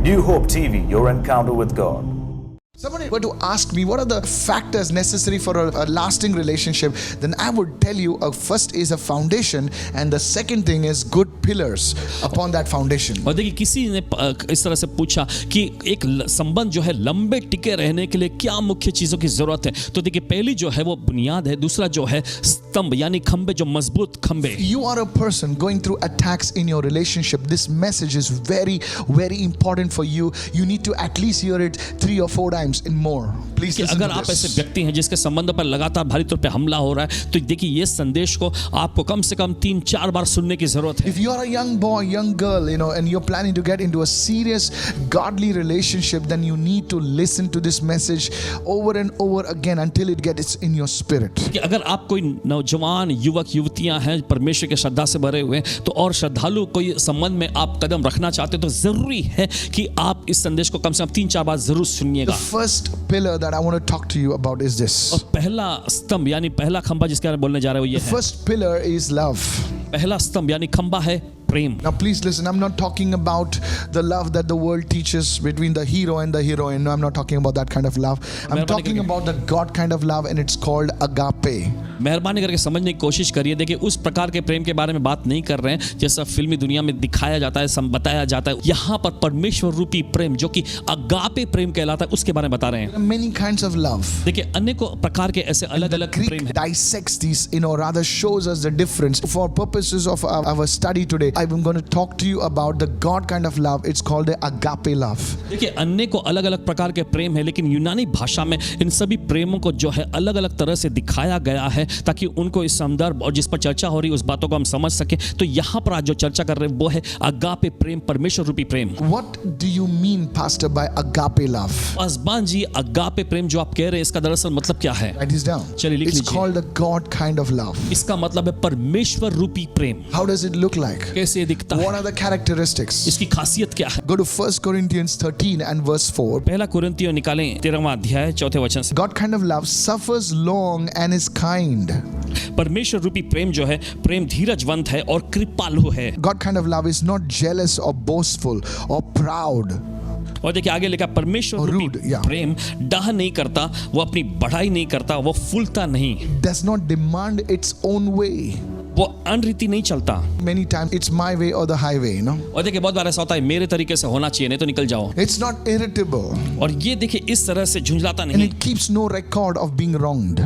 New Hope TV, your encounter with God. Somebody were to ask me what are the factors necessary for a lasting relationship, then I would tell you first is a foundation and the second thing is good pillars upon that foundation. और देखिए किसी ने इस तरह से पूछा कि एक संबंध जो है लंबे टिके रहने के लिए क्या मुख्य चीजों की जरूरत है, तो देखिए पहली जो है वो बुनियाद है, दूसरा जो है स्तंभ यानी खंबे, जो मजबूत खंबे. You are a person going through attacks in your relationship. This message is very, very important for you. You need to at least hear it 3 or 4 times and more. Please listen अगर to आप ऐसे this. व्यक्ति हैं जिसके संबंध पर लगातार भारी तौर पे हमला हो रहा है, तो देखिए ये संदेश को आपको कम से कम 3-4 बार सुनने की जरूरत है. If you are a young boy, young girl, and you're planning to get into a serious godly relationship, then you need to listen to this message over and over again until it gets in your spirit. कि अगर आप कोई नौजवान युवक युवतियां हैं परमेश्वर के श्रद्धा से भरे हुए, तो और श्रद्धालु कोई संबंध में आप कदम रखना चाहते हैं, तो जरूरी है कि आप इस संदेश को कम से कम 3-4 बार जरूर सुनिएगा. The first pillar that I want to talk to you about is this. और पहला स्तंभ यानी पहला खंबा जिसके बारे में बोलने जा रहे हो ये The है. first pillar is love. पहला स्तंभ यानी खंबा है प्रेम. Now please listen, I'm not talking about the love that the world teaches between the hero and the heroine. No, I'm not talking about that kind of love. I'm talking about the God kind of love, and it's called agape. मेहरबानी करके समझने की कोशिश करिए. देखिए उस प्रकार के प्रेम के बारे में बात नहीं कर रहे हैं जैसा फिल्मी दुनिया में दिखाया जाता है, बताया जाता है. यहाँ पर परमेश्वर रूपी प्रेम जो कि अगापे प्रेम कहलाता है, उसके बारे में बता रहे हैं. There are many kinds of love. देखिए अनेकों प्रकार के ऐसे अलग अलग प्रेम Greek हैं. dissects these, rather shows us the difference. For purposes of our study today, I'm going to talk to you about the God kind of love. It's called the agape love. देखिए अनेकों अलग अलग प्रकार के प्रेम है, लेकिन यूनानी भाषा में इन सभी प्रेमों को जो है अलग अलग तरह से दिखाया गया है ताकि उनको इस संदर्भ और जिस पर चर्चा हो रही है उस बातों को हम समझ सके. तो यहाँ पर आज जो चर्चा कर रहे हैं वो है अगापे प्रेम, परमेश्वर रूपी प्रेम. What do you mean, Pastor, by agape love? Paswan ji, agape प्रेम जो आप कह रहे हैं इसका दरअसल मतलब क्या है? Write this down. चलिए लिख It's लीजिए. called the God kind of love. इसका मतलब है परमेश्वर रूपी प्रेम. How does it look like? कैसे दिखता What है? are the characteristics? इसकी खासियत क्या है? Go to 1 Corinthians 13 and verse 4. पहला कुरिन्थियों निकालें 13वां अध्याय 4थे वचन से. God kind of love suffers long and is kind. परमेश्वर रूपी प्रेम जो है, प्रेम धीरजवंत है और कृपालु है. God kind of love is not jealous or boastful or proud. और देखिए आगे लिखा परमेश्वर रूपी Rude, yeah. प्रेम डाह नहीं करता, वो अपनी बढ़ाई नहीं करता, वो फूलता नहीं, Does not demand its own way. वो अनरीति नहीं चलता. Many times it's my way or the highway, और देखिए बहुत बार ऐसा होता है मेरे तरीके से होना चाहिए नहीं तो निकल जाओ. It's not irritable. और ये देखिए इस तरह से झुंझलाता And नहीं. it keeps no record of being wronged.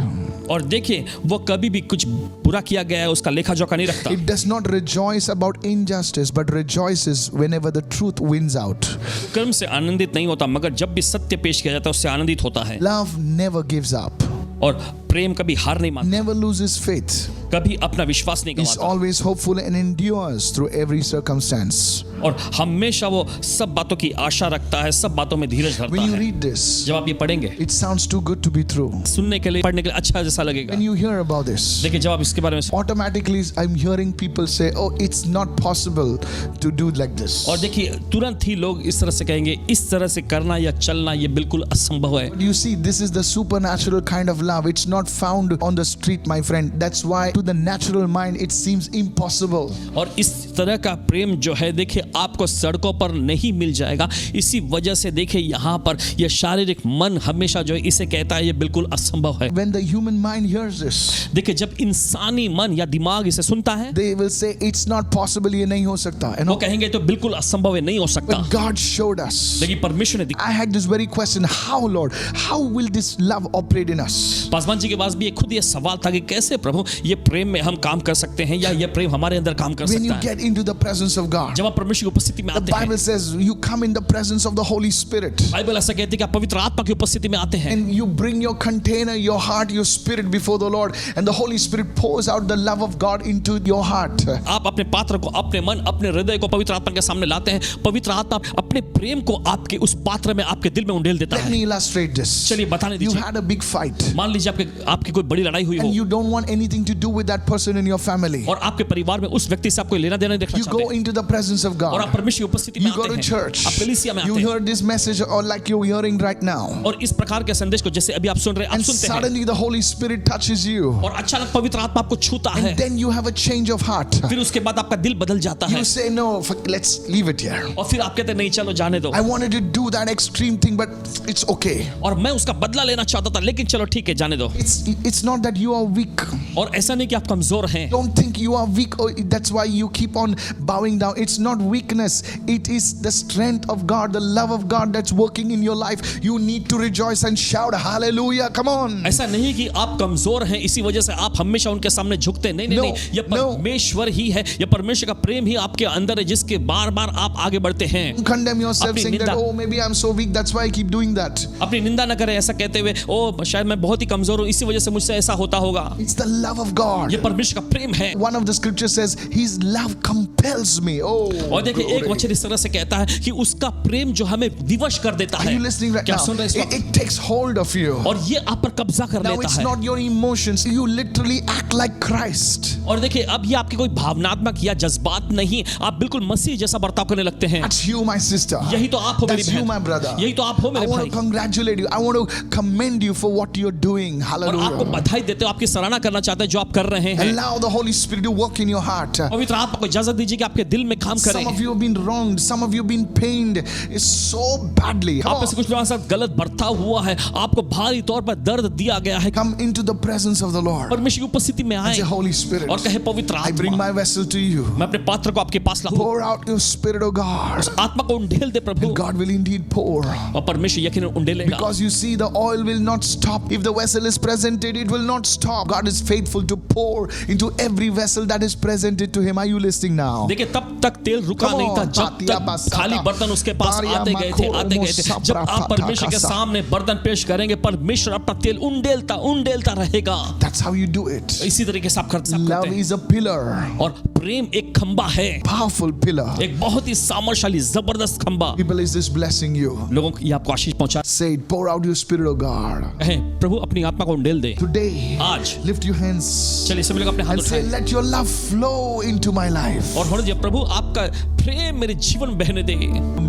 और देखिए वो कभी भी कुछ बुरा किया गया है उसका लेखा जोखा नहीं रखता. It does not rejoice about injustice, but rejoices whenever the truth wins out. कर्म से आनंदित नहीं होता, मगर जब भी सत्य पेश किया जाता है उससे आनंदित होता है. Love never gives up, और प्रेम कभी हार नहीं मानता, never loses faith. कभी अपना विश्वास नहीं Is गंवाता, always hopeful and endures through every circumstance. और हमेशा वो सब बातों की आशा रखता है, सब बातों में धीरज धरता When you है. read this, जब आप ये पढ़ेंगे, it sounds too good to be true. सुनने के लिए, पढ़ने के लिए अच्छा जैसा लगेगा. When you hear about this, देखिए जब आप इसके बारे में automatically I'm hearing people say, oh, it's not possible to do like this. और देखिए तुरंत ही लोग इस तरह से कहेंगे इस तरह से करना या चलना ये बिल्कुल असंभव है. But you see, this is the supernatural kind of love. It's not found on the street, my friend. That's why to the natural mind it seems impossible. और इस तरह का प्रेम जो है देखिए आपको सड़कों पर नहीं मिल जाएगा. इसी वजह से देखिए यहाँ पर यह शारीरिक मन हमेशा जो है इसे कहता है ये बिल्कुल असंभव है. When the human mind hears this, देखिए जब इंसानी मन या दिमाग इसे सुनता है they will say it's not possible. ये नहीं हो सकता. वो कहेंगे तो बिल्कुल असंभव है, नहीं हो सकता. But God showed us. लेकिन परमेश्वर ने I had this very question. How, Lord? How will this love operate in us? Paswan ji के पास भी खुद ये सवाल था कि कैसे प्रभु ये प्रेम में हम काम कर सकते हैं या ये प्रेम हमारे अंदर काम कर When you सकता है. get into the presence of God, जब आप परमेश्वर की उपस्थिति में the आते हैं, Bible says you come in the presence of the Holy Spirit. Bible ऐसा कहती है कि आप पवित्र आत्मा की उपस्थिति में आते हैं And you bring your container, your heart, your spirit before the Lord, and the Holy Spirit pours out the love of God into your heart. आप अपने पात्र को, अपने मन, अपने हृदय को पवित्र आत्मा के सामने लाते हैं. पवित्र आत्मा अपने प्रेम को आपके उस पात्र में, आपके दिल में उंडेल देता Let है. me illustrate this. चलिए बताने You दीजिए. had a big fight. मान लीजिए आपके आपकी कोई बड़ी लड़ाई हुई and हो you don't want anything to do with that person in your family. और आपके परिवार में उस व्यक्ति से आप कोई लेना देना नहीं देखना You चाहते go हैं into the presence of और आप God. परमेश्वर की उपस्थिति में You go आते to हैं, church. आप कलीसिया में You आते हैं heard this message or like you're hearing right now. और इस प्रकार के संदेश को जैसे अभी आप सुन रहे हैं, आप And सुनते हैं suddenly the Holy Spirit touches you. और अचानक पवित्र आत्मा आपको छूता है, And then you have a change of heart. फिर उसके बाद आपका दिल बदल जाता है You say, no, let's leave it here. और फिर आप कहते हैं नहीं चलो जाने दो, I wanted to do that extreme thing, but it's okay. और मैं उसका बदला लेना चाहता था लेकिन चलो ठीक है जाने दो। It's not that you are weak. और ऐसा नहीं कि आप कमजोर हैं, Don't think you are weak, or that's why you keep on bowing down. It's not weakness. It is the strength of God, the love of God that's working in your life. You need to rejoice and shout hallelujah. Come on. ऐसा नहीं कि आप कमजोर हैं इसी वजह से आप हमेशा उनके सामने झुकते हैं, नहीं नहीं No, नहीं, ये no. परमेश्वर ही है, ये परमेश्वर का प्रेम ही आपके अंदर है जिसके बार बार आप आगे बढ़ते हैं। Don't condemn yourself अपनी saying that, निंदा- oh, maybe I'm so weak, that's why I keep doing that. अपनी निंदा न करें ऐसा कहते हुए, ओ शायद मैं बहुत ही कमजोर हूँ इसी वजह से मुझसे ऐसा होता होगा। It's the love of God. ये परमेश्वर का प्रेम है। One of the scriptures says, His love compels me. Oh, और देखिए एक glory. वचन इस तरह से कहता है कि उसका प्रेम जो हमें विवश कर देता Are है। you listening right क्या now? सुन रहे हैं इस वक्त? It takes hold of you. और ये आप पर कब्जा कर Now लेता it's है। not your emotions. You literally act like Christ. और देखिए अब ये आपकी कोई भावनात्मक या जज्बात नहीं, आप बिल्कुल मसीह जैसा बर्ताव करने लगते हैं। That's you, my sister. यही तो आप हो मेरी That's you, my बहन, brother. यही तो आप हो I मेरे want भाई। to congratulate you. I want to commend you for what you're doing. और आपको Hallelujah. बधाई देते हो, आपकी सराहना करना चाहते हैं जो आप कर रहे हैं। Allow the Holy Spirit to work in your heart. पवित्र आत्मा को इजाजत दीजिए कि आपके दिल में काम Some करें। of you have been wronged. Some of you have been pained. It's so badly. Come आप में से on. कुछ लोगों के साथ गलत बर्ताव हुआ है, आपको भारी तौर पर दर्द दिया गया है। Come into the presence of the Lord. परमेश्वर की उपस्थिति में आए Say, Holy Spirit, और कहे पवित्र I bring आत्मा, my vessel to you. मैं अपने पात्र को आपके पास लाऊं। Pour out your Spirit, O God. आत्मा को उंडेल दे प्रभु, And God will indeed pour. और परमेश्वर यकीनन उंडेलेगा। Because you see, the oil will not stop. If the vessel is presented, it will not stop. God is faithful to pour into every vessel that is presented to Him. Are you listening now? देखिए तब तक तेल रुका Come नहीं था on, जब बातिया तक बासाका, खाली बर्तन उसके पास बारिया आते गए थे, मखोर आते गए थे। जब मुसब्रा आप परमेश्वर के फटाकसा। सामने बर्तन पेश करेंगे, परमेश्वर अपना तेल उंडेलता उंडेलता रहेगा। That's how you do it. इसी तरीके से आप करते Love हैं। is a pillar, और प्रेम एक खंबा है, powerful pillar. एक बहुत ही सामर्थ्यशाली जबरदस्त खंबा। People, is this blessing you? लोगों को ये आपको आशीष पहुंचा। Say it, pour out your Spirit, O God. कहें प्रभु अपनी आत्मा को उंडेल दे। Today, आज lift your hands चलिए सब लोग अपने हाथ and say, उठाएं let your love flow into my life. और होने दीजिए प्रभु आपका प्रेम मेरे जीवन में बहने दे।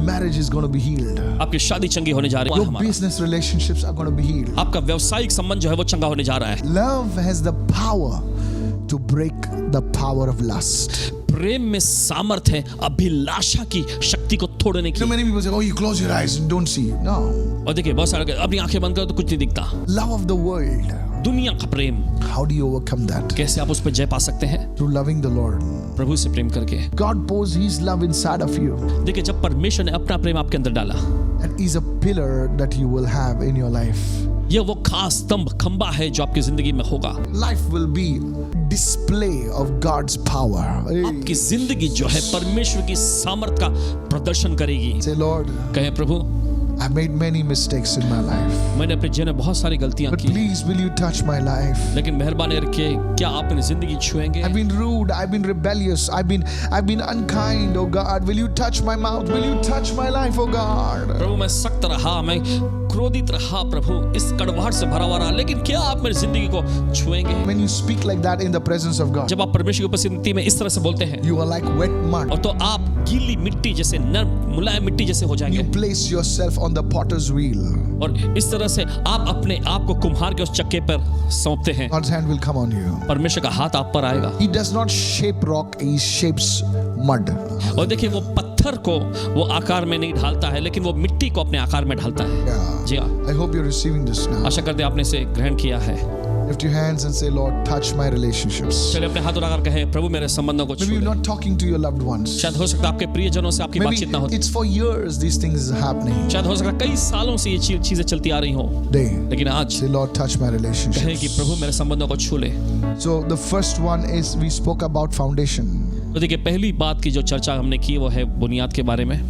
Marriage is going to be healed. आपकी शादी चंगी होने जा रही है, Your हमारा business relationships are going to be healed. आपका व्यवसायिक संबंध जो है वो चंगा होने जा रहा है। Love has the power to break the power of lust. प्रेम में सामर्थ्य है अभिलाषा की शक्ति को तोड़ने So की। many people say, oh, you close your eyes and don't see. No. और देखिए बहुत सारे अपनी आंखें बंद करो तो कुछ नहीं दिखता। Love of the world. दुनिया का प्रेम How do you overcome that? कैसे आप उस पर जय पा सकते हैं? Through loving the Lord. प्रभु से प्रेम करके। God pours His love inside of you. देखिए जब परमेश्वर ने अपना प्रेम आपके अंदर डाला, That is a pillar that you will have in your life. ये वो खास स्तंभ खंबा है जो आपकी जिंदगी में होगा। Life will be display of God's power. Hey. आपकी जिंदगी जो है परमेश्वर की सामर्थ का प्रदर्शन करेगी। Say, Lord, कहें प्रभु I've made many mistakes in my life. मैंने अपने जीवन में बहुत सारी गलतियां But की, please, will you touch my life? लेकिन मेहरबानी करके क्या आप मेरी जिंदगी छुएंगे? I've been rude, I've been rebellious, I've been unkind, oh God. Will you touch my mouth? Will you touch my life, oh God? प्रभु मैं सख्त रहा, मैं क्रोधित रहा प्रभु, इस कड़वाहट से भरा हुआ रहा, लेकिन क्या आप मेरी जिंदगी को छुएंगे? When you speak like that in the presence of God, जब आप परमेश्वर की उपस्थिति में इस तरह से बोलते हैं you are like wet mud. और तो आप गीली मिट्टी जैसे, नर्म मुलायम मिट्टी जैसे हो जाएंगे। You place yourself on the potter's wheel. और इस तरह से आप अपने आप को कुम्हार के उस चक्के पर सौंपते हैं। God's hand will come on you. परमेश्वर का हाथ आप पर आएगा। He does not shape rock, He shapes mud. और देखिए वो पत्थर को वो आकार में नहीं ढालता है, लेकिन वो मिट्टी को अपने आकार में ढालता है। Yeah. जी हाँ, I hope you're receiving this now. आशा करते हैं आपने इसे ग्रहण किया है। Lift your hands and say, Lord, touch my relationships. चलिए अपने हाथ उठाकर कहें प्रभु मेरे संबंधों को छू Maybe you're ले। not talking to your loved ones. शायद हो सकता है आपके प्रियजनों से आपकी Maybe बातचीत ना होती, it's for years these things is happening. शायद हो सकता है कई सालों से ये चीजें चलती आ रही हो, Day. लेकिन आज Say, Lord, touch my कहें कि relationships. प्रभु मेरे संबंधों को छू ले। So the first one is we spoke about foundation. तो देखिए पहली बात की जो चर्चा हमने की वो है बुनियाद के बारे में।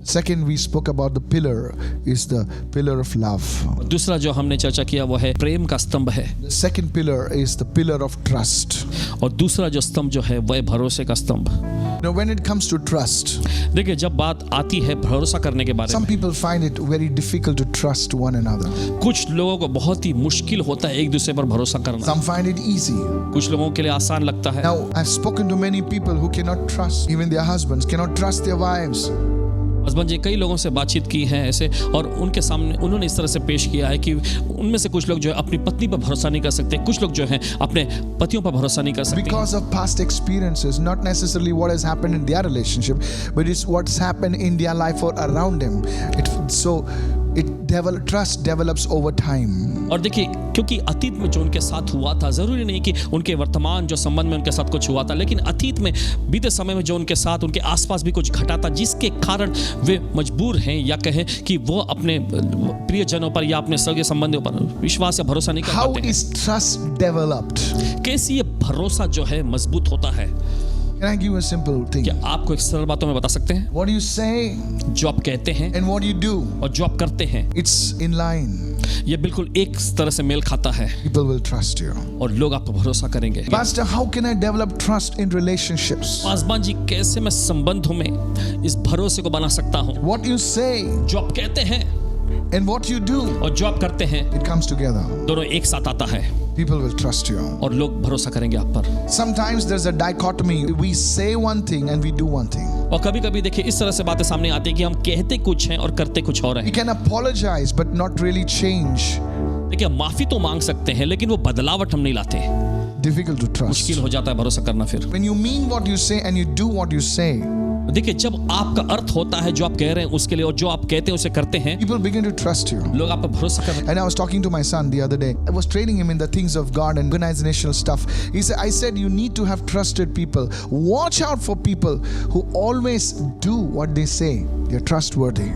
Second, we spoke about the pillar is the pillar of love. दूसरा जो हमने चर्चा किया वो है प्रेम का स्तंभ है, The second pillar is the pillar of trust. और दूसरा जो स्तंभ जो है वह भरोसे का स्तंभ। Now, when it comes to trust, देखिए जब बात आती है भरोसा करने के बारे some में, people find it very difficult to trust one another. कुछ लोगों को बहुत ही मुश्किल होता है एक दूसरे पर भरोसा करना, Some find it easy. कुछ लोगों के लिए आसान लगता है। Now, I've spoken to many people who cannot trust even their husbands, cannot trust their wives. Husband जी कई लोगों से बातचीत की है ऐसे, और उनके सामने उन्होंने इस तरह से पेश किया है कि उनमें से कुछ लोग जो है अपनी पत्नी पर भरोसा नहीं कर सकते, कुछ लोग जो हैं अपने पतियों पर भरोसा नहीं कर सकते Because of past experiences, not necessarily what has happened in their relationship, but it's what's happened in their life or around them. Trust develops over time. और देखिए क्योंकि अतीत में जो उनके साथ हुआ था, जरूरी नहीं कि उनके वर्तमान जो संबंध में उनके साथ कुछ हुआ था, लेकिन अतीत में बीते समय में जो उनके साथ उनके आसपास भी कुछ घटा था, जिसके कारण वे मजबूर हैं या कहें कि वो अपने प्रियजनों पर या अपने सगे संबंधियों पर विश्वास या भरोसा नहीं कर How पाते हैं। is trust developed? कैसे ये भरोसा जो है मजबूत होता है? Can I give you a simple thing? क्या आपको एक सरल बातों में बता सकते हैं? What you say जो आप कहते हैं and what you do, और जो आप करते हैं, it's in line. ये बिल्कुल एक तरह से मेल खाता है People will trust you. और लोग आप पर भरोसा करेंगे। Pastor, how can I develop trust in relationships? Paswan ji कैसे मैं संबंधों में इस भरोसे को बना सकता हूँ? What you say जो आप कहते हैं and what you do, और जो आप करते हैं, it comes together. दोनों एक साथ आता है People will trust you. और लोग भरोसा करेंगे आप पर। Sometimes there's a dichotomy. We say one thing and we do one thing. और कभी कभी देखिए इस तरह से बातें सामने आती है कि हम कहते कुछ हैं और करते कुछ और We हैं। can apologize but not really change. देखिए माफी तो मांग सकते हैं लेकिन वो बदलावट हम नहीं लाते। Difficult to trust. मुश्किल हो जाता है भरोसा करना फिर। When you mean what you say and you do what you say, देखिए जब आपका अर्थ होता है जो आप कह रहे हैं उसके लिए और जो आप कहते हैं उसे करते हैं, people begin to trust you. लोग आप पर भरोसा करते हैं। And I was talking to my son the other day. I was training him in the things of God and organizational stuff. I said, you need to have trusted people. Watch out for people who always do what they say. They're trustworthy.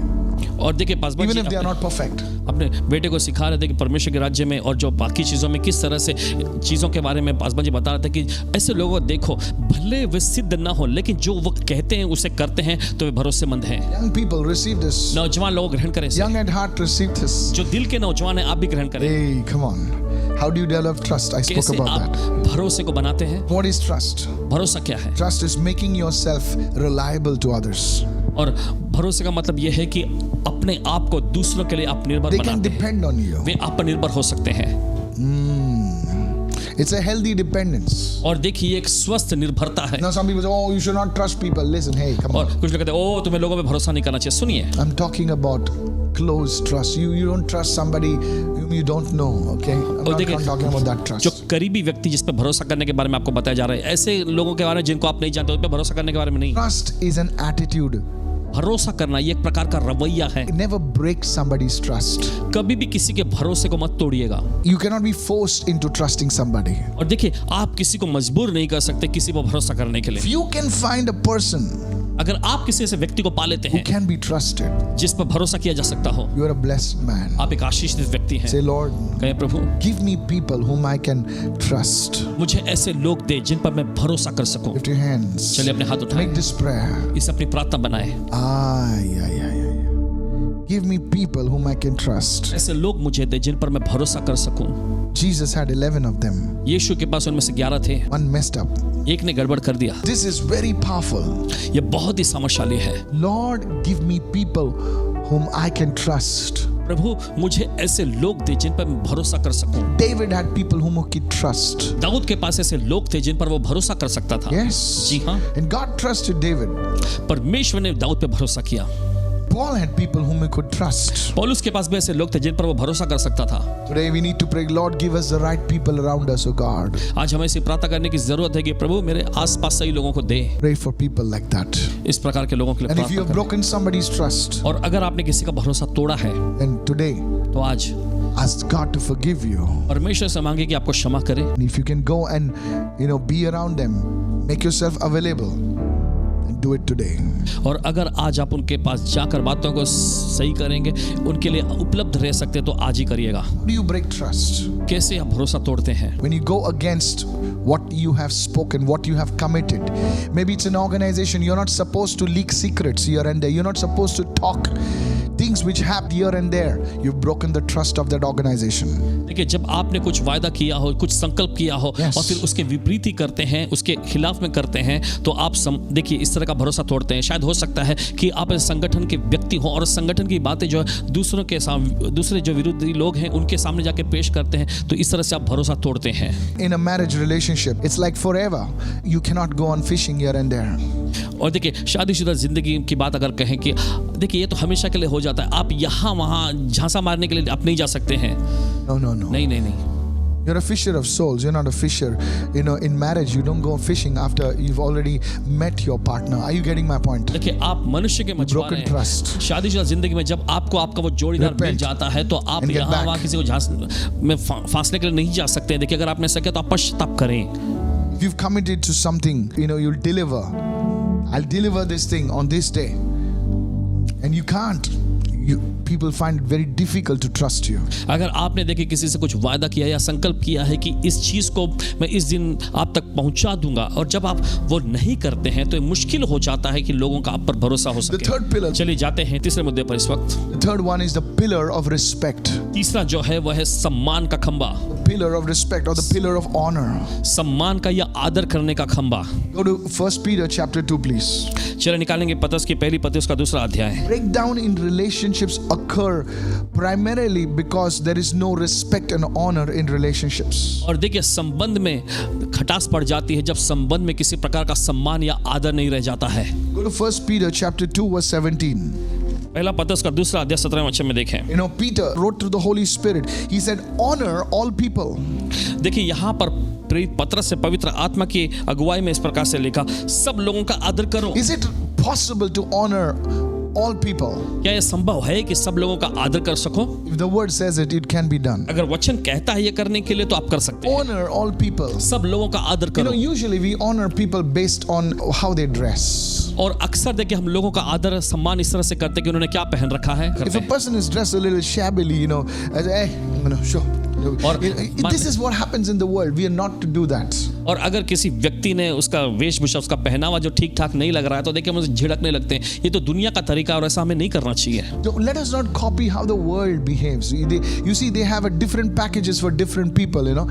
और देखिए Paswan Even ji if they are not perfect. अपने बेटे को सिखा रहे थे कि परमेश्वर के राज्य में और जो बाकी चीज़ों में किस तरह से चीज़ों के बारे में पासवान जी बता रहे थे कि ऐसे लोगों को देखो, भले वे सिद्ध ना हो लेकिन जो वो कहते हैं उसे करते हैं तो वे भरोसेमंद हैं। Young people receive this. नौजवान लोग ग्रहण करें इसे। Young at heart receive this. जो दिल के नौजवान हैं आप भी ग्रहण करें। Hey, come on. How do you develop trust? I spoke कैसे about आप that. भरोसे को बनाते हैं? What is trust? भरोसा क्या है? Trust is making yourself reliable to others. और भरोसे का मतलब यह है कि अपने आप को दूसरों के लिए आप निर्भर They can बनाते हैं। depend on you. वे आप पर निर्भर हो सकते हैं। It's a healthy dependence. और देखिए एक स्वस्थ निर्भरता है। Now some people say, oh, you should not trust people. Listen, hey, come और on. कुछ लोग कहते हैं ओ तुम्हें लोगों पे भरोसा नहीं करना चाहिए। सुनिए, I'm talking about close trust. You don't trust somebody whom you don't know, okay? I'm not देखिए, talking about that जो trust. करीबी व्यक्ति जिस पे भरोसा करने के बारे में आपको बताया जा रहा है, ऐसे लोगों के बारे में जिनको आप नहीं जानते उस पे भरोसा करने के बारे में नहीं। Trust is an attitude. भरोसा करना ये एक प्रकार का रवैया है। Never break somebody's trust. कभी भी किसी के भरोसे को मत तोड़िएगा। You cannot be forced into trusting somebody. और देखिए आप किसी को मजबूर नहीं कर सकते किसी पर भरोसा करने के If लिए। you can find a person अगर आप किसी ऐसे व्यक्ति को पा लेते who हैं can be trusted, जिस पर भरोसा किया जा सकता हो, you are a blessed man. आप एक आशीषित व्यक्ति हैं। Say, Lord, कहें प्रभु give me people whom I can trust. मुझे ऐसे लोग दे जिन पर मैं भरोसा कर सकूं। Lift your hands. चलिए अपने हाथ उठाएं, Make this prayer. इसे अपनी प्रार्थना बनाएं। Give me people whom I can trust. ऐसे लोग मुझे दे जिन पर मैं भरोसा कर सकूं। Jesus had 11 of them. यीशु के पास उनमें से 11 थे, One messed up. एक ने गड़बड़ कर दिया। This is very powerful. ये बहुत ही सामर्थ्यशाली है। Lord, give me people whom I can trust. प्रभु मुझे ऐसे लोग दे जिन पर मैं भरोसा कर सकूं। David had people whom he could trust. Dawood के पास ऐसे लोग थे जिन पर वो भरोसा कर सकता था। Yes. जी हाँ, And God trusted David. परमेश्वर ने दाऊद पे भरोसा किया। Paul had people whom he could trust. पौलुस के पास भी ऐसे लोग थे जिन पर वो भरोसा कर सकता था। Today we need to pray, Lord, give us the right people around us, oh God. आज हमें इसे प्रार्थना करने की जरूरत है कि प्रभु मेरे आसपास सही लोगों को दे। Pray for people like that. इस प्रकार के लोगों के लिए And if you प्रार्थना have करें। broken somebody's trust, और अगर आपने किसी का भरोसा तोड़ा है then today तो आज ask God to forgive you. परमेश्वर से मांगे कि आपको क्षमा करे। And if you can go and be around them, make yourself available, and do it today. और अगर आज आप उनके पास जाकर बातों को सही करेंगे, उनके लिए उपलब्ध रह सकते हैं, तो आज ही करिएगा। How do you break trust? कैसे आप भरोसा तोड़ते हैं? When you go against what you have spoken, what you have committed. Maybe it's an organization, you're not supposed to leak secrets here and there. You're not supposed to talk things which happen here and there. You've broken the trust of that organization. देखिए, जब आपने कुछ वायदा किया हो, कुछ संकल्प किया हो, Yes. और फिर उसके विपरीत ही करते हैं, उसके खिलाफ में करते हैं, तो आप देखिए इस तरह का भरोसा तोड़ते हैं। शायद हो सकता है कि आप इस संगठन के व्यक्ति हो और संगठन की बातें जो है दूसरे जो विरोधी लोग हैं उनके सामने जाके पेश करते हैं, तो इस तरह से आप भरोसा तोड़ते हैं। In a marriage relationship, it's like forever. You cannot go on fishing here and there. और देखिए, शादीशुदा जिंदगी की बात अगर कहें कि देखिए ये तो हमेशा के लिए हो जाता है, आप यहाँ वहाँ झांसा मारने के लिए आप नहीं जा सकते हैं। No, no, no. नहीं। You're a fisher of souls. You're not a fisher. You know, in marriage, you don't go fishing after you've already met your partner. Are you getting my point? देखिए, आप मनुष्य के मछुआरे broken हैं। trust. शादीशुदा जिंदगी में जब आपको आपका वो जोड़ीदार Repent मिल जाता है, तो आप and get यहाँ back. वहाँ किसी को में फांसने के लिए नहीं जा सकते। देखिए, अगर आपने सके तो आप पश्चाताप करें। If you've committed to something, you know, you'll deliver. I'll deliver this thing on this day. And you can't. People find it very difficult to trust you. अगर आपने देखिए किसी से कुछ वादा किया या संकल्प किया है कि इस चीज को मैं इस दिन आप तक पहुंचा दूंगा, और जब आप वो नहीं करते हैं तो मुश्किल हो जाता है कि लोगों का आप पर भरोसा हो The third pillar. सके। चलिए जाते हैं तीसरे मुद्दे पर इस वक्त। The third one is the pillar of respect. तीसरा जो है वह है सम्मान का खंबा। Pillar of respect or the pillar of honor. सम्मान का या आदर करने का खंबा। Go to 1 Peter chapter 2, please. चलिए निकालेंगे पतरस की पहली पत्री उसका दूसरा अध्याय। Breakdown in relationships occur primarily because there is no respect and honor in relationships. और देखिए, संबंध में खटास पड़ जाती है जब संबंध में किसी प्रकार का सम्मान या आदर नहीं रह जाता है। Go to 1 Peter chapter 2 verse 17. पहला पतरस का दूसरा अध्याय 17वें वचन में देखें। You know, Peter wrote through the Holy Spirit. He said, honor all people. देखिए, यहाँ पर प्रेरित पतरस से पवित्र आत्मा की अगुवाई में इस प्रकार से लिखा, सब लोगों का आदर करो। Is it possible to honor all people? क्या यह संभव है कि सब लोगों का आदर कर सको? If the word says it, it can be done. अगर वचन कहता है ये करने के लिए, तो आप कर सकते हैं। Honor all people. सब लोगों का आदर You know, करो। usually we honor people based on how they dress. और अक्सर देखिए हम लोगों का आदर सम्मान इस तरह से करते हैं कि उन्होंने क्या पहन रखा है। If a person is dressed a little shabbily, you know, as, hey, you know, sure. और This is what happens in the world. We are not to do that. और अगर किसी व्यक्ति ने उसका वेशभूषा, उसका पहनावा जो ठीक ठाक नहीं लग रहा है, तो देखिए हम उसे झिड़कने लगते हैं। ये तो दुनिया का तरीका है और ऐसा हमें नहीं करना चाहिए। Let us not copy how the world behaves. You see, they have a different packages for different people, you know.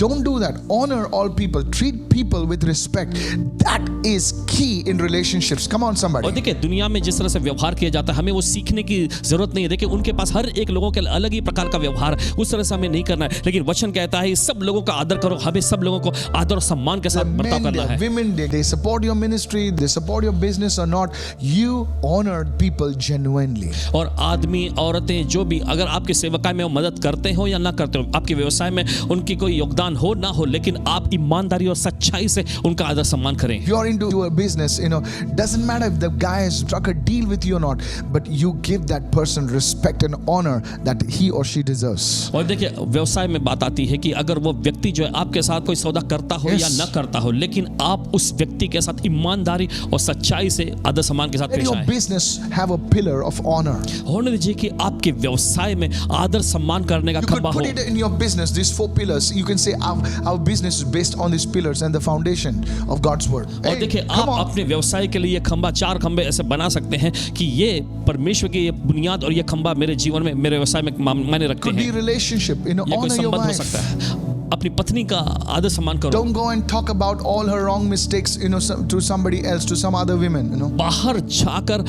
Don't do that. Honor all people. Treat people with respect. That is key in relationships. Come on, somebody. और देखिए, दुनिया में जिस तरह से व्यवहार किया जाता है, हमें वो सीखने की जरूरत नहीं है। देखिए, उनके पास हर एक लोगों के अलग ही प्रकार का व्यवहार, उस तरह से हमें नहीं करना है। लेकिन वचन कहता है सब लोगों का आदर करो। हमें सब लोगों को आदर और सम्मान के साथ बर्ताव Men, करना है। women, they support your ministry, they support your business or not. You honor people genuinely. और आदमी, औरतें, जो भी, अगर आपके सेवकाई में वो मदद करते हो या ना करते हो, आपके व्यवसाय में उनकी कोई योगदान हो ना हो, लेकिन आप ईमानदारी और सच्चाई से उनका आदर सम्मान करें। If you are into your business, you know, doesn't matter if the guy has struck a deal with you or not, but you give that person respect and honor that he or she deserves. और देखिए, व्यवसाय में बात आती है कि अगर वो व्यक्ति जो है आपके साथ कोई सौदा करता हो या ना करता हो, लेकिन आप उस व्यक्ति के साथ ईमानदारी और सच्चाई से आदर सम्मान के साथ Let पेश your आए। business have a pillar of honor. होने दीजिए कि आपके व्यवसाय में आदर सम्मान करने का You could खंबा हो। put it in your business, these 4 pillars. You can say our business is based on these pillars and the foundation of God's word. और Hey, देखिए, come आप on. अपने व्यवसाय के लिए खंबा, 4 खंबे ऐसे बना सकते हैं कि ये परमेश्वर की ये बुनियाद और ये खंबा मेरे जीवन में, मेरे व्यवसाय में मायने रखते Could be हैं। relationship, you know, ये कोई honor your संबंध हो wife. सकता है। अपनी पत्नी का आदर सम्मान करो। Don't go and talk about all her wrong mistakes, you know, to somebody else, to some other women, you know. बाहर जाकर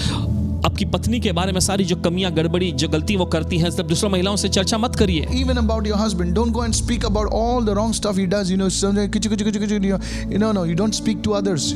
आपकी पत्नी के बारे में सारी जो कमियां, गड़बड़ी, जो गलती वो करती हैं, सब दूसरों महिलाओं से चर्चा मत करिए। Even about your husband, don't go and speak about all the wrong stuff he does, you know, no, you don't speak to others.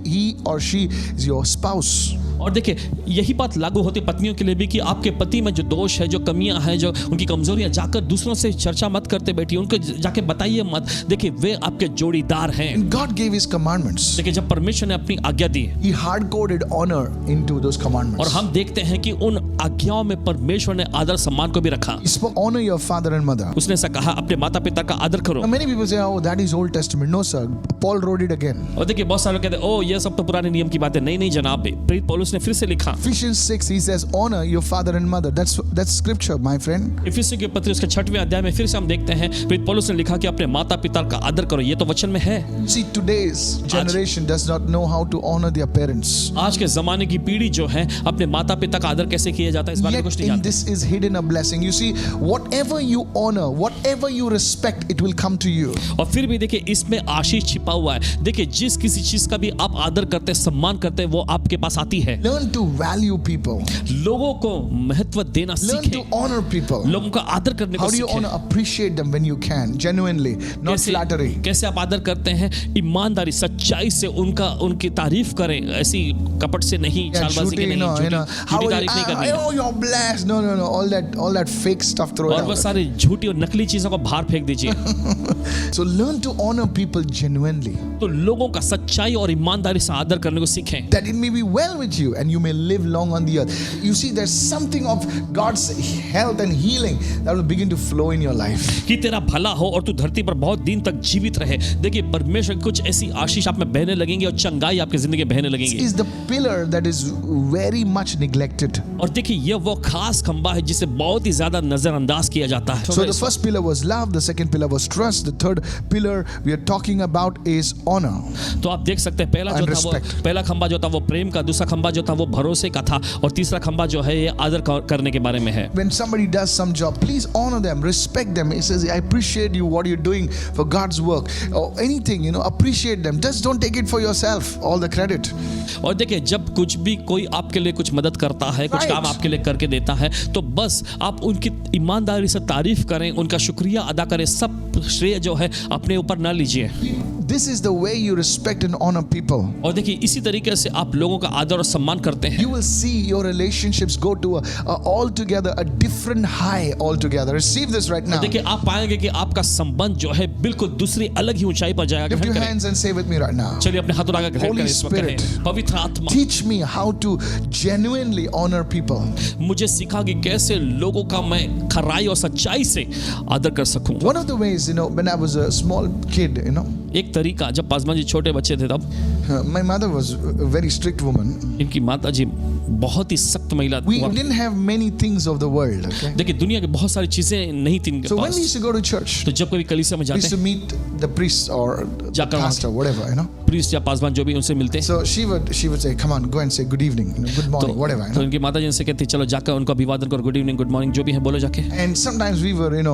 He or she is your spouse. और देखिए यही बात लागू होती है पत्नियों के लिए भी कि आपके पति में जो दोष है, जो कमियां हैं, जो उनकी कमजोरियां, जाकर दूसरों से चर्चा मत करते बैठिए, उनको जाके बताइए मत। देखिए वे आपके जोड़ीदार हैं। And God gave His commandments. देखिए जब परमेश्वर ने अपनी आज्ञा दी He hard-coded honor into those और commandments. हम देखते हैं कि उन आज्ञाओं में परमेश्वर ने आदर सम्मान को भी रखा। He spoke, honor your father and mother. उसने ऐसा कहा अपने माता पिता का आदर करो। Now, many people say, oh, that is Old Testament. No, sir. Paul wrote it again. और देखिए बहुत सारे लोग कहते हैं ओ ये सब तो पुराने नियम की बात है। नहीं नहीं जनाब, प्रेरित पौलुस ने फिर से लिखा। Ephesians 6, he says, honor your father and mother. That's scripture, my friend. इफिसियों के पत्र उसके 6वें अध्याय में फिर से हम देखते हैं प्रेरित पौलुस ने लिखा कि अपने माता पिता का आदर करो। ये तो वचन में है। See, today's generation does not know how to honor their parents. आज के जमाने की पीढ़ी जो है अपने माता पिता का आदर कैसे किया जाता है इस बारे में Yet कुछ नहीं in जानती। this is hidden a blessing. You see, whatever you honor, whatever you respect, it will come to you. और फिर भी देखिए इसमें आशीष छिपा हुआ है। देखिए जिस किसी चीज का भी आप आदर करते हैं, सम्मान करते हैं, वो आपके पास आती है। Learn to value people. लोगों को महत्व देना Learn सीखें, to honor people. लोगों का आदर करने How को do you सीखें। honor? Appreciate them when you can, genuinely, not flattery. कैसे आप आदर करते हैं? ईमानदारी, सच्चाई से उनकी तारीफ करें, ऐसी कपट से नहीं, Yeah, चालबाजी की shooting, नहीं, how झूठी तारीफ नहीं करनी। oh, you're blessed. No. All that fake stuff, throw और it वो out. सारी झूठी और नकली चीजों को बाहर फेंक दीजिए। So learn to honor people genuinely, तो लोगों का सच्चाई और ईमानदारी से आदर करने को सीखें। that it may be well with you and you may live long on the earth. You see, there's something of God's health and healing that will begin to flow in your life. कि तेरा भला हो और तू धरती पर बहुत दिन तक जीवित रहे। देखिए परमेश्वर की कुछ ऐसी आशीष आप में बहने लगेंगी और चंगाई आपकी जिंदगी में बहने This लगेंगी। is the pillar that is very much neglected. और देखिए ये वो खास खंबा है जिसे बहुत ही ज्यादा नजरअंदाज किया जाता है। So the first pillar was love, the second pillar was trust, the third pillar we are talking about is honor. तो आप देख सकते हैं पहला खंबा जो था वो प्रेम का, दूसरा खंबा जो था वो भरोसे का था और तीसरा खंबा जो है ये आदर करने के बारे में है। When somebody does some job, please honor them, respect them. He says, I appreciate you, what you're doing for God's work, or anything, appreciate them. Just don't take it for yourself, all the credit. और देखिए जब कुछ भी कोई आपके लिए कुछ मदद करता है, कुछ Right. काम आपके लिए करके देता है, तो बस आप उनकी ईमानदारी से तारीफ करें, उनका शुक्रिया अदा करें। सब श्रेय जो है अपने ऊपर ना लीजिए। This is the way you respect and honor people. और देखिए इसी तरीके से आप लोगों का आदर और सम्मान करते हैं। You will see your relationships go to a different high altogether. Receive this right now. देखिए आप पाएंगे कि आपका संबंध जो है बिल्कुल दूसरी अलग ही ऊंचाई पर जाएगा। Lift ग्रहण your करें। hands and say with me right now. चलिए अपने हाथों लगा ग्रहण Holy करें इस वक्त Spirit. करें। पवित्र आत्मा Teach me how to genuinely honor people. मुझे सिखा कि कैसे लोगों का मैं खराई और सच्चाई से आदर कर सकूं। One of the ways, when I was a small kid, एक तरीका, जब पासवान जी छोटे बच्चे थे तब my mother was a very strict woman. इनकी माता जी बहुत ही सख्त महिला We हुआ। didn't have many things of the world, okay? देखिए दुनिया की बहुत सारी चीजें नहीं थी इनके So when we pass. used to go to church, तो जब कभी कलीसिया में we जाते used to हैं, meet the priest or the जाकर वहाँ- pastor, whatever, प्रीस्ट या पासवान जो भी उनसे मिलते हैं, So she would say, come on, go and say good evening, good morning, whatever, तो इनकी माता जी उनसे कहती चलो जाकर उनको अभिवादन करो, गुड इवनिंग, गुड मॉर्निंग, जो भी है बोलो जाके। And sometimes we were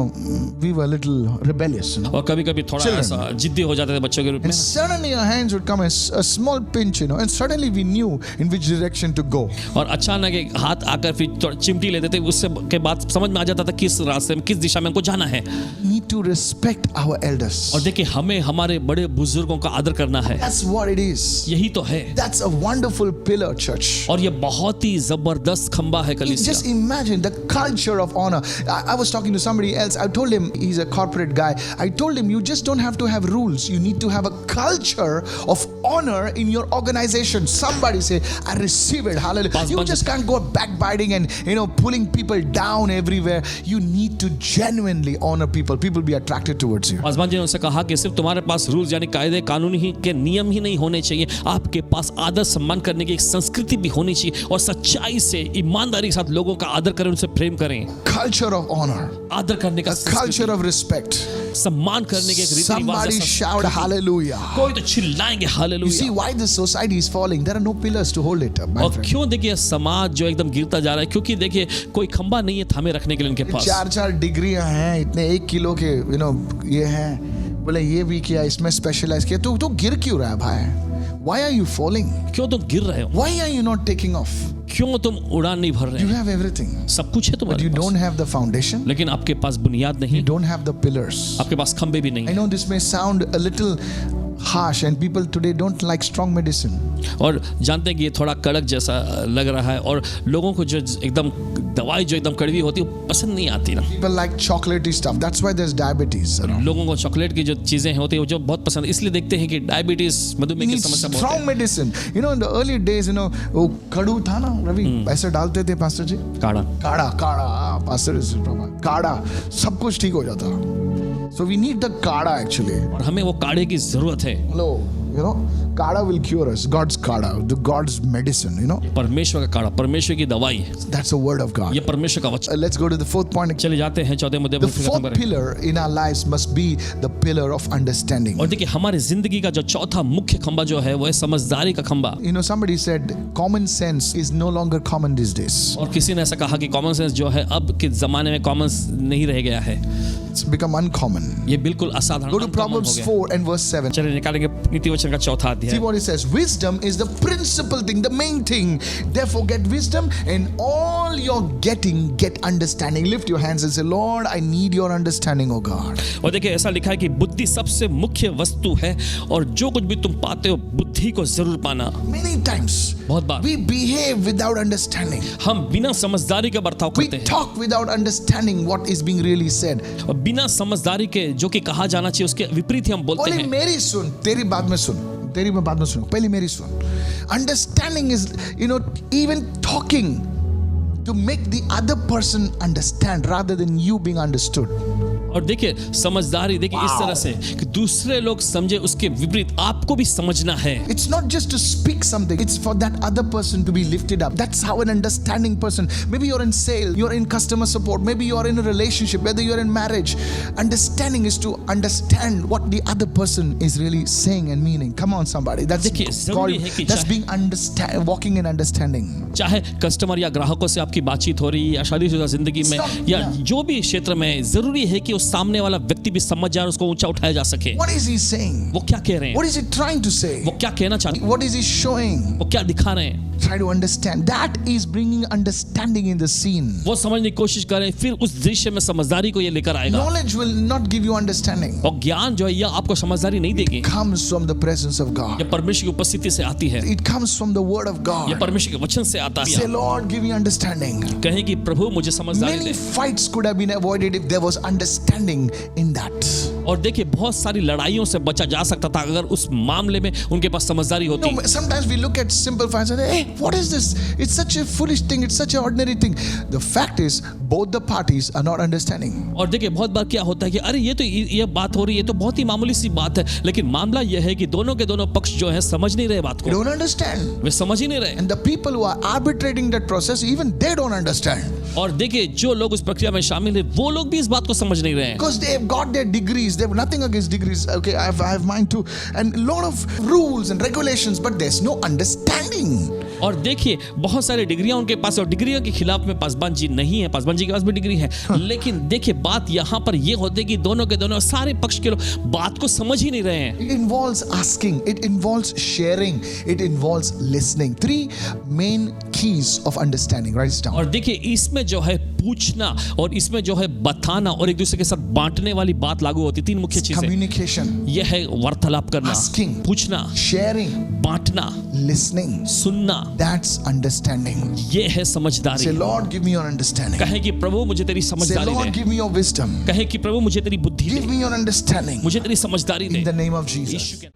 a little rebellious, और कभी कभी थोड़ा Children. ऐसा जिद्दी हो जाते थे बच्चों के रूप में। And suddenly our hands would come as a small pinch, and suddenly we knew in which direction to go. और अचानक एक हाथ आकर फिर थोड़ा चिमटी लेते थे, उससे के बाद समझ में आ जाता था किस रास्ते में, किस दिशा में हमको जाना है। We need to respect our elders. और देखिए हमें हमारे बड़े बुजुर्गों का आदर करना है। That's what it is. यही तो है। That's a wonderful pillar, church. और ये बहुत ही जबरदस्त खंबा है Just कलीसिया। imagine the culture of honor. I was talking to somebody else. I told him, he's a corporate guy. I told him, you just don't have to have rules. You need to have a culture of honor in your organization. Somebody say, I receive it. Hallelujah. You just can't go backbiting and pulling people down everywhere. You need to genuinely honor people. People be attracted towards you. Paswan ji ने उनसे कहा कि सिर्फ तुम्हारे पास rules यानी कायदे कानून ही के नियम ही नहीं होने चाहिए, आपके पास आदर सम्मान करने की एक संस्कृति भी होनी चाहिए और सच्चाई से ईमानदारी के साथ लोगों का आदर करें, उनसे प्रेम करें। Culture of honor. आदर करने का A culture of respect. सम्मान करने के एक रीति रिवाज Somebody है। shout hallelujah. कोई तो चिल्लाएंगे You see hallelujah. why this society is falling? There are no pillars to hold it up, my और friend. क्यों देखिए समाज जो एकदम गिरता जा रहा है, क्योंकि देखिए कोई खंबा नहीं है थामे रखने के लिए उनके पास। 4 डिग्रियां हैं, इतने 1 किलो के ये हैं, बोले ये भी किया, इसमें स्पेशलाइज किया। तो गिर क्यों रहा है भाई? Why are you falling? क्यों तुम गिर रहे हो? Why are you not taking off? क्यों तुम उड़ान नहीं भर रहे You हो? have everything, सब कुछ है but तुम्हारे you pass, don't have the foundation. लेकिन आपके पास बुनियाद You नहीं, don't have the pillars. आपके पास खंबे भी नहीं I है। know this may sound a little harsh, and people today don't like strong medicine. और जानते हैं कि ये थोड़ा कड़क जैसा लग रहा है और लोगों को जो एकदम दवाई जो एकदम कड़वी होती है वो पसंद नहीं आती ना। People like chocolatey stuff. That's why there's diabetes around. लोगों को चॉकलेट की जो चीजें होती है वो जो बहुत पसंद, इसलिए देखते हैं कि डायबिटीज We मधुमेह की need समस्या बहुत strong है। medicine. You know, in the early days, वो कड़ू था ना रवि, ऐसे डालते थे पास्टर जी। काढ़ा काढ़ा काढ़ा, पास्टर काढ़ा, सब कुछ ठीक हो जाता। So we need the काढ़ा actually. और हमें वो काढ़े की जरूरत है। Hello, you know, काढ़ा will cure us. God's काढ़ा, the God's medicine. You know, परमेश्वर का काढ़ा, परमेश्वर की दवाई, that's the word of God. ये परमेश्वर का वचन। Let's go to the fourth point. चले जाते हैं चौथे मुद्दे The पर, फिर खत्म fourth करें। pillar in our lives must be the pillar of understanding. और देखिए हमारी जिंदगी का जो चौथा मुख्य खंबा जो है वो है समझदारी का खंबा। You know, somebody said common sense is no longer common these days. और किसी ने ऐसा कहा कि कॉमन सेंस जो है अब के जमाने में कॉमन नहीं रह गया है, It's become uncommon. ये बिल्कुल असाधारण Go to uncommon Proverbs हो गया। 4 and verse 7. चलिए निकालेंगे नीति वचन का चौथा See अध्याय। what it says. Wisdom is the principal thing, the main thing. Therefore, get wisdom, and all you're getting, get understanding. Lift your hands and say, Lord, I need your understanding, oh God. और देखिए ऐसा लिखा है कि बुद्धि सबसे मुख्य वस्तु है और जो कुछ भी तुम पाते हो बुद्धि को जरूर पाना। Many times, बहुत बार we behave without understanding. हम बिना समझदारी का बर्ताव We करते हैं talk without understanding what is being really said. और बिना समझदारी के जो कि कहा जाना चाहिए उसके विपरीत ही हम बोलते बोले हैं। मेरी सुन, तेरी बात में सुन, तेरी मैं बात में सुन, पहले मेरी सुन. Understanding is, you know, even talking to make the other person understand rather than you being understood. और देखिए समझदारी देखिए इस तरह से कि दूसरे लोग समझे उसके विपरीत आपको भी समझना है। It's not just to speak something, it's for that other person to be lifted up. That's how an understanding person, maybe you're in sales, you're in customer support, maybe you're in a relationship, whether you're in marriage. Understanding is to understand what the other person is really saying and meaning. Come on somebody, that's देखिए, called, जरूरी है कि that's being walking in understanding. चाहे customer या ग्राहकों से आपकी बातचीत हो रही है या शादीशुदा जिंदगी में या जो भी क्षेत्र में, जरूरी है कि सामने वाला व्यक्ति भी समझ जाए और उसको ऊंचा उठाया जा सके। What is he saying? वो क्या कह रहे हैं, What is he trying to say? वो क्या कहना चाहते हैं, What is he showing? वो क्या दिखा रहे हैं, Try to understand. That is bringing understanding in the scene. वो समझने की कोशिश करें, फिर उस दृश्य में समझदारी को ये लेकर आएगा। Knowledge will not give you understanding. और ज्ञान जो है यह आपको समझदारी नहीं देगी, It comes from the presence of God. ये परमेश्वर की उपस्थिति से आती है, It comes from the word of ये God. परमेश्वर के वचन से आता Say, है। Lord, give me understanding. कहें कि प्रभु मुझे समझदारी Many they. fights could have been avoided if there was understanding in that. और देखिए बहुत सारी लड़ाइयों से बचा जा सकता था अगर उस मामले में उनके पास समझदारी होती। No, sometimes we look at simple fights and say, hey, what is this? It's such a foolish thing. It's such an ordinary thing. The fact is, both the parties are not understanding. और देखिए बहुत बार क्या होता है कि अरे ये बात हो रही है तो बहुत ही मामूली सी बात है, लेकिन मामला यह है कि दोनों के दोनों पक्ष जो है समझ नहीं रहे बात They को, don't understand. वे समझ ही नहीं रहे। And the people who are arbitrating that process, even they don't understand. और देखिए जो लोग उस प्रक्रिया में शामिल है वो लोग भी इस बात को समझ नहीं रहे हैं। Because they've got their degrees. They have nothing against degrees. Okay, I have mine too. And a lot of rules and regulations, but there's no understanding. और देखिए बहुत सारी डिग्रियां उनके पास और डिग्रियों के खिलाफ में पासवान जी नहीं है, पासवान जी के पास भी डिग्री है, लेकिन देखिए बात यहाँ पर ये होती है कि दोनों के दोनों सारे पक्ष के लोग बात को समझ ही नहीं रहे हैं। It involves asking, it involves sharing, it involves listening. 3 main keys of understanding. Write this down. और देखिए इसमें जो है पूछना और इसमें जो है बताना और एक दूसरे के साथ बांटने वाली बात लागू होती है। 3 मुख्य चीजें, Communication, यह है वार्तालाप करना, Asking. पूछना, sharing, बांटना, listening. सुनना, That's understanding. ये है समझदारी। Say, Lord, give me your understanding. कहे कि प्रभु मुझे तेरी Say, समझदारी Lord, they, give me your wisdom. कहे कि प्रभु मुझे तेरी बुद्धि Give they, me your understanding. मुझे तेरी समझदारी In they. the name of Jesus. यीशु के